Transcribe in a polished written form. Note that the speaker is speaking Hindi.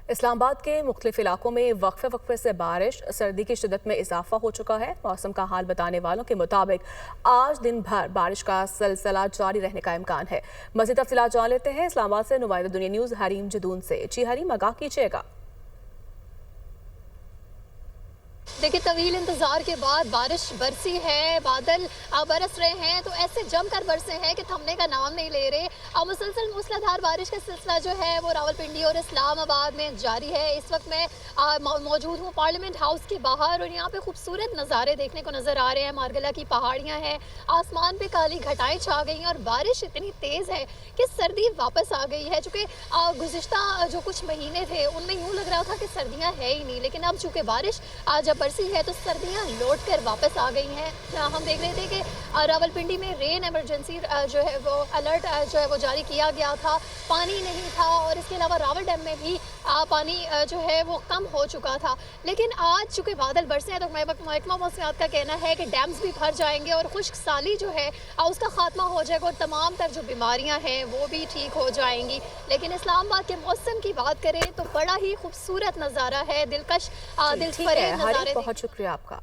इस्लामाबाद के मुख्तलिफ इलाकों में वक्फे से बारिश, सर्दी की शिद्दत में इजाफा हो चुका है। मौसम का हाल बताने वालों के मुताबिक आज दिन भर बारिश का सिलसिला जारी रहने का इम्कान है। मज़ीद तफसीलात जान लेते हैं इस्लामाबाद से नुमाइंदा दुनिया न्यूज़ हरीम जदून से। जी हरीम, आगाह कीजिएगा। देखिए, तवील इंतजार के बाद बारिश बरसी है, बादल बरस रहे हैं तो ऐसे जमकर बरसे हैं कि थमने का नाम नहीं ले रहे। मुसलसल मूसलाधार बारिश का सिलसिला जो है वो रावलपिंडी और इस्लामाबाद में जारी है। इस वक्त मैं मौजूद हूँ पार्लियामेंट हाउस के बाहर और यहाँ पे खूबसूरत नज़ारे देखने को नज़र आ रहे हैं। मारगला की पहाड़ियाँ हैं, आसमान पे काली घटाएं छा गई हैं और बारिश इतनी तेज़ है कि सर्दी वापस आ गई है। चूँकि गुज़िश्ता जो कुछ महीने थे उनमें यूँ लग रहा था कि सर्दियाँ है ही नहीं, लेकिन अब चूँकि बारिश जब बरसी है तो सर्दियां लौट कर वापस आ गई हैं। हम देख रहे थे कि रावलपिंडी में रेन इमरजेंसी जो है वो अलर्ट जो है वो जारी किया गया था। पानी नहीं था और इसके अलावा रावल डैम में भी पानी जो है वो कम हो चुका था। लेकिन आज चूँकि बादल बरसे हैं तो महकमा मौसमियात का कहना है कि डैम्स भी भर जाएंगे और खुश्क साली जो है उसका खात्मा हो जाएगा और तमाम तर जो बीमारियाँ हैं वो भी ठीक हो जाएंगी। लेकिन इस्लामाबाद के मौसम की बात करें तो बड़ा ही खूबसूरत नज़ारा है, दिलकश दिलफरेब नज़ारे। बहुत शुक्रिया आपका।